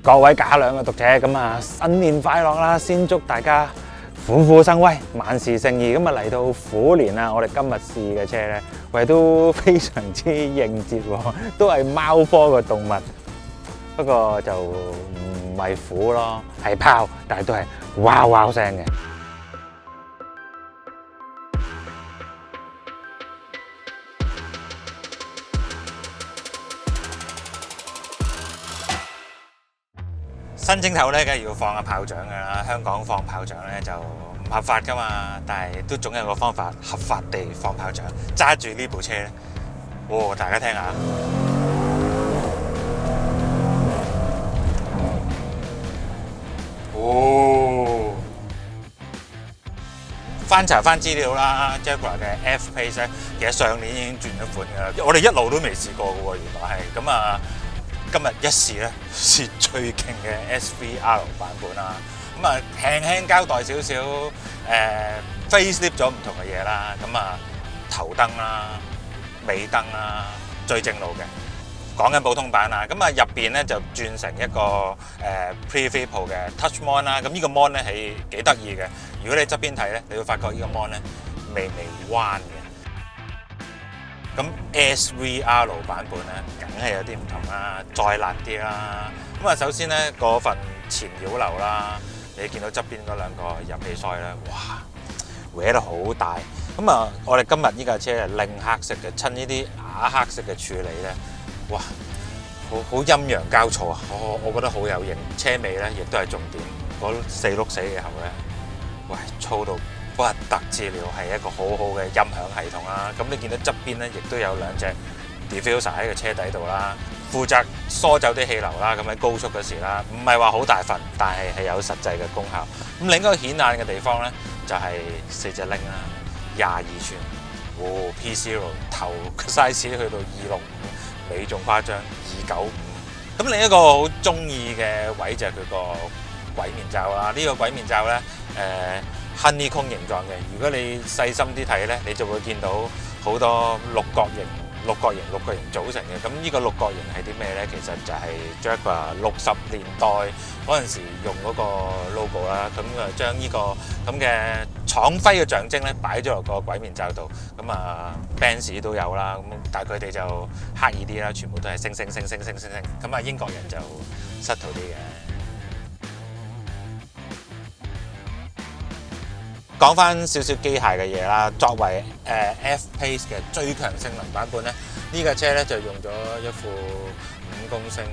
各位假兩嘅讀者，咁啊新年快樂啦！先祝大家虎虎生威，萬事勝意。咁啊嚟到虎年啦，我哋今日試嘅車咧，喂都非常之應節喎，都係貓科嘅動物，不過就唔係虎咯，係豹，但係都係哇哇聲嘅。新正頭咧，梗係要放下炮仗㗎啦。香港放炮仗咧就唔合法㗎嘛，但係都總有個方法合法地放炮仗。揸住呢部車咧，大家聽下。翻查翻資料啦 ，Jaguar 嘅 F-Pace 咧，其實上年已經轉咗款㗎啦。我哋一路都未試過㗎喎，原來係咁啊！今日一試咧，試最勁嘅 SVR 版本啦。咁啊，輕輕交代少少facelift 咗唔同嘅嘢啦。咁啊，頭燈啦、尾燈啦，最正路嘅。講緊普通版啦。咁啊，入邊咧就轉成一個Preview Pro 嘅 Touch Mon 啦。咁呢個 Mon 咧係幾得意嘅。如果你側邊睇咧，你會發覺呢個 Mon 咧微彎嘅。咁 SVR 版本咧，梗係有啲唔同啦，再辣啲啦。咁啊，首先咧嗰份前擾流啦，你見到側邊嗰兩個入氣塞咧，哇，搲得好大。咁啊，我哋今日呢架車係靚黑色嘅，襯呢啲啞黑色嘅處理咧，哇，好陰陽交錯啊！我覺得好有型。車尾咧亦都係重點，嗰四碌死嘅喉咧，喂，粗到〜不特之了，係一個好好嘅音響系統啦。咁你見到側邊咧，亦都有兩隻 diffuser 喺個車底度啦，負責疏走啲氣流啦。咁喺高速嗰時啦，唔係話好大份，但係有實際嘅功效。咁另一個顯眼嘅地方咧，就係四隻鈴啦，22寸，P0 頭 size 去到265，尾仲誇張295。咁另一個好中意嘅位就係佢個軌面罩啦。呢個軌面罩咧，honeycomb 形狀嘅，如果你細心啲睇咧，你就會見到好多六角形組成嘅。咁呢個六角形係啲咩咧？其實就係 Jaguar 60年代嗰陣時用嗰個 logo 啦。咁啊，將呢個咁嘅廠徽嘅象徵咧，擺咗落個軌面罩度。咁啊 ，Benz 都有啦。咁但係佢哋就刻意啲啦，全部都係星。咁啊，英國人就subtle啲嘅。講翻少少機械嘅嘢啦，作為F-Pace 嘅最強性能版本咧，呢架車咧就用咗一副5公升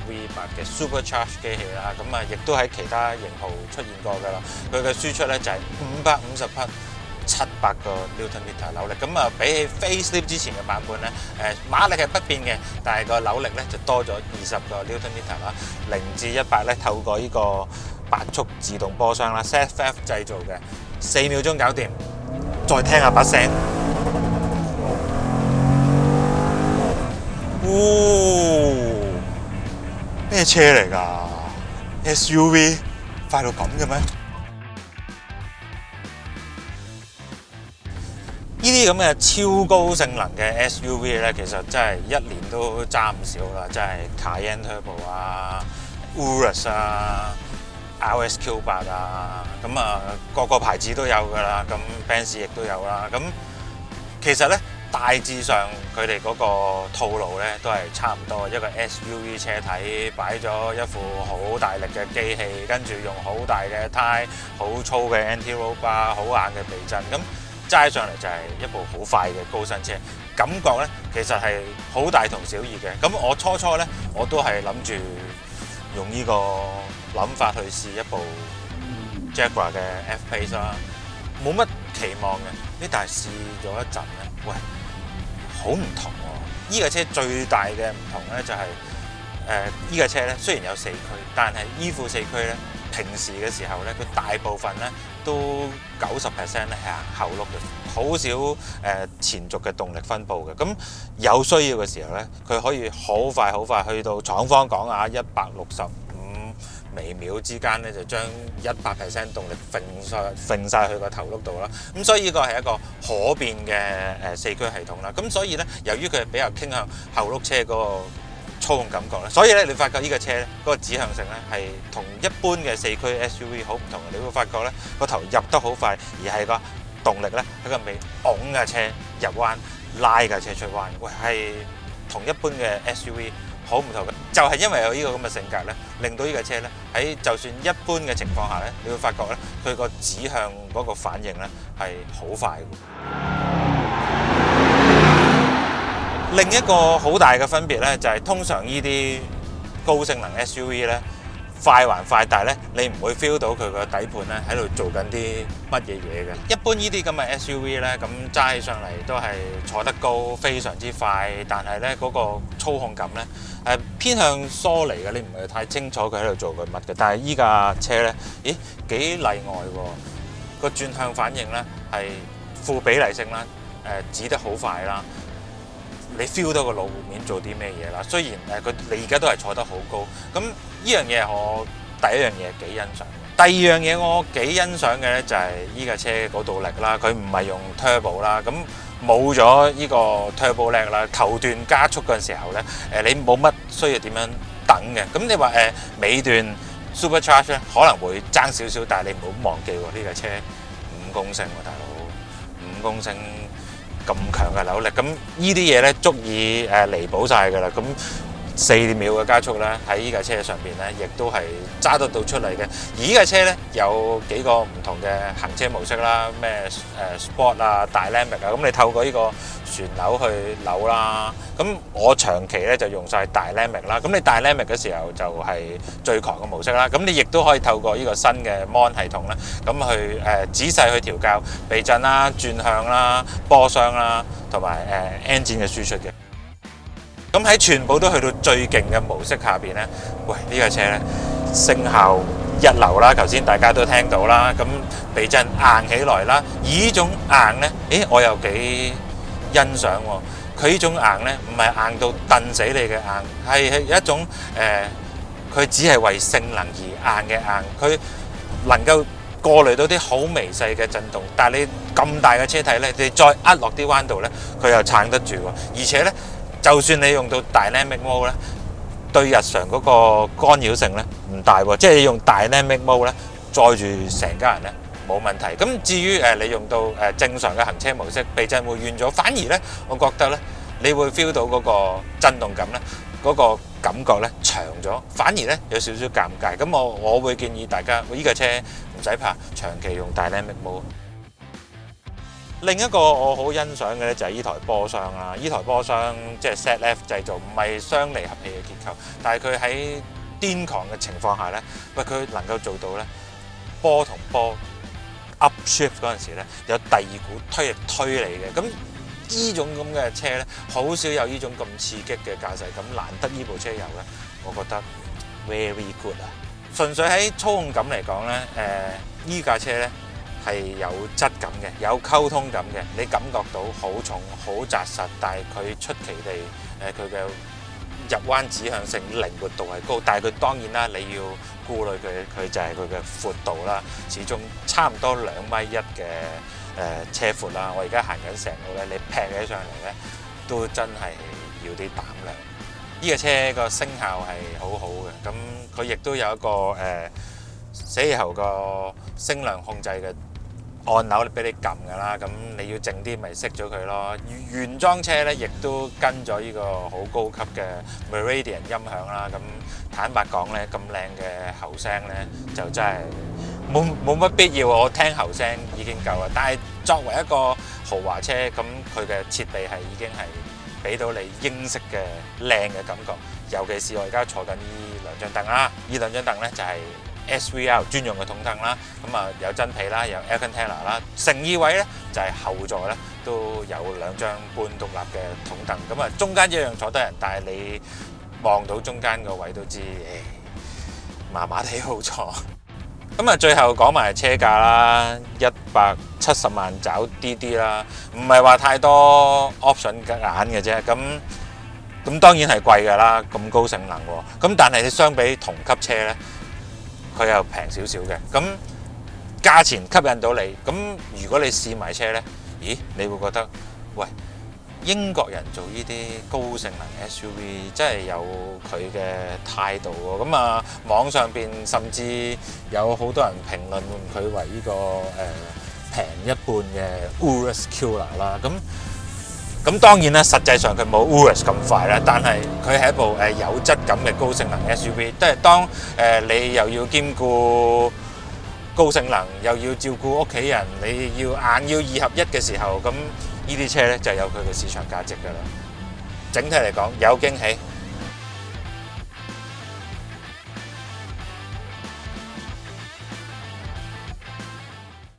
V8 嘅 Supercharge 機器啦，咁啊亦都喺其他型號出現過㗎啦。佢嘅輸出咧就係550匹700個 Nm 扭力，咁啊比起 Facelift 之前嘅版本咧，馬力係不變嘅，但係個扭力咧就多咗20個 Nm 啦。0至100咧透過呢個8速自動波箱啦 ，ZF 製造嘅。4秒鐘搞掂，再聽下把聲，咩車嚟㗎 ？SUV 快到咁嘅咩？呢啲咁嘅超高性能嘅 SUV 咧，其實真係一年都揸唔少啦，真係 Cayenne Turbo 啊、Urus 啊。RSQ8 啊，咁啊個個牌子都有㗎啦，咁 Benz 亦都有啦。咁其實咧大致上佢哋嗰個套路咧都係差唔多，一個 SUV 車體擺咗一副好大力嘅機器，跟住用好大嘅胎、好粗嘅 anti-roll bar、好硬嘅避震，咁揸上嚟就係一部好快嘅高身車，感覺咧其實係好大同小異嘅。咁我初咧我都係諗住用呢個諗法去試一部 Jaguar 嘅 F-Pace 啦，冇乜期望嘅。但係試咗一陣咧，喂，好唔同喎！呢架車最大嘅唔同咧就係呢架車咧雖然有4驅，但係依副4驅咧平時嘅時候咧，佢大部分咧都90% 咧係行後轆嘅，好少前續嘅動力分佈嘅。咁有需要嘅時候咧，佢可以好快去到廠方講啊165微秒之間咧，就將100% 動力揈晒去個頭轆度啦。咁所以呢個係一個可變嘅4驅系統啦。咁所以咧，由於佢係比較傾向後轆車嗰個操控感覺咧。所以咧，你發覺呢個車咧嗰個指向性咧係同一般嘅4驅 SUV 好唔同嘅。你會發覺咧個頭入得好快，而係個動力咧喺個尾拱架車入彎，拉架車出彎，喂係同一般嘅 SUV 好唔同嘅。就係因為有呢個咁嘅性格咧，令到呢架車咧喺就算一般嘅情況下咧，你會發覺咧佢個指向嗰個反應咧係好快嘅。另一個好大嘅分別咧，就係通常呢啲高性能 SUV 咧，快還快，但係咧你唔會 feel 到佢個底盤咧喺度做緊啲乜嘢嘢嘅。一般呢啲咁嘅 SUV 咧，咁揸起上嚟都係坐得高，非常之快，但係咧嗰個操控感咧偏向疏離嘅，你唔係太清楚佢喺度做緊乜嘅。但係依架車咧，咦幾例外喎，個轉向反應咧係負比例性啦，指得好快啦。你 feel 到個路面做啲咩嘢啦？雖然你而家都係坐得好高，咁呢樣嘢我第一樣嘢幾欣賞嘅。第二樣嘢我幾欣賞嘅咧就係呢架車嗰動力啦，佢唔係用 turbo 啦，咁冇咗呢個 turbo lag 啦，頭段加速嗰陣時候咧，你冇乜需要點樣等嘅。咁你話尾段 supercharge 咧可能會爭少少，但係你唔好忘記喎，呢架車5公升喎，大佬5公升。咁強嘅扭力，咁呢啲嘢咧足以彌補晒㗎啦。咁4秒嘅加速咧，喺呢架車上邊咧，亦都係揸得到出嚟嘅。而呢架車咧有幾個唔同嘅行車模式啦，咩Sport 啊、Dynamic 啊，咁你透過呢個旋鈕去扭啦。咁我長期咧就用晒Dynamic啦。咁你Dynamic嘅時候就係最狂嘅模式啦。咁你亦都可以透過呢個新嘅 Mon 系統咧，咁去仔細去調校避震啦、轉向啦、波箱啦，同埋engine嘅輸出嘅。咁喺全部都去到最勁嘅模式下邊咧，喂呢架車咧聲效一流啦，頭先大家都聽到啦。咁避震硬起來啦，而呢種硬咧，我又幾欣賞喎。佢呢種硬咧，唔係硬到燉死你嘅硬，係一種佢只係為性能而硬嘅硬，佢能夠過濾到啲好微細嘅震動，但係你咁大嘅車體咧，你再壓落啲彎度咧，佢又撐得住喎。而且咧，就算你用到 Dynamic Mode 咧，對日常嗰個干擾性咧唔大喎，即係你用 Dynamic Mode 咧載住成家人咧冇問題。咁至於你用到正常嘅行車模式，避震會軟咗，反而咧我覺得咧你會 feel 到嗰個震動感咧，嗰個感覺咧長咗，反而咧有少少尷尬。咁我會建議大家，呢架車唔使怕，長期用 Dynamic Mode。另一個我好欣賞嘅咧就係呢台波箱啦，呢台波箱即係 ZF 製造，唔係雙離合器嘅結構，但係佢喺癲狂嘅情況下咧，喂佢能夠做到咧波同波 upshift 嗰陣時咧有第二股推力推你嘅。咁呢種咁嘅車咧好少有呢種咁刺激嘅駕駛感，難得呢部車有咧，我覺得 very good 啊！純粹喺操控感嚟講咧，呢架車咧係有質感嘅，有溝通感嘅，你感覺到好重、好紮實，但係佢出奇地佢嘅入彎指向性靈活度係高，但係佢當然啦，你要顧慮佢就係佢嘅闊度啦，始終差唔多2.1米嘅車闊啦。我而家行緊成路咧，你劈起上嚟咧都真係要啲膽量。呢架車個聲效係好好嘅，咁佢亦都有一個死氣喉個聲量控制嘅按鈕俾你撳㗎啦，咁你要靜啲咪熄咗佢咯。原裝車咧亦都跟咗呢個好高級嘅 Meridian 音響啦，咁坦白講咧，咁靚嘅喉聲咧就真係冇乜必要，我聽喉聲已經夠啦。但係作為一個豪華車，咁佢嘅設備係已經係俾到你英式嘅靚嘅感覺，尤其是我而家坐緊呢兩張凳啦，呢兩張凳咧就係SVR 專用嘅筒凳啦，咁啊有真皮啦，有 air container 啦，誠意位咧就係後座咧都有2張半獨立嘅筒凳，咁啊中間一樣坐得人，但係你望到中間個位都知，麻麻地好坐。咁啊最後講埋車價啦，170萬找啲啦，唔係話太多 option 嘅揀嘅啫，咁當然係貴㗎啦，咁高性能喎，咁但係你相比同級車咧，佢又平少少嘅，咁價錢吸引到你，咁如果你試埋車咧，咦，你會覺得喂英國人做呢啲高性能 SUV 真係有佢嘅態度喎。咁啊，網上邊甚至有好多人評論佢為呢個平一半嘅 Urus Killer 啦。咁當然啦，實際上佢冇 Urus 咁快啦，但係佢係一部有質感嘅高性能 SUV。即係當你又要兼顧高性能，又要照顧屋企人，你要硬要二合一嘅時候，咁呢啲車咧就有佢嘅市場價值㗎啦。整體嚟講有驚喜。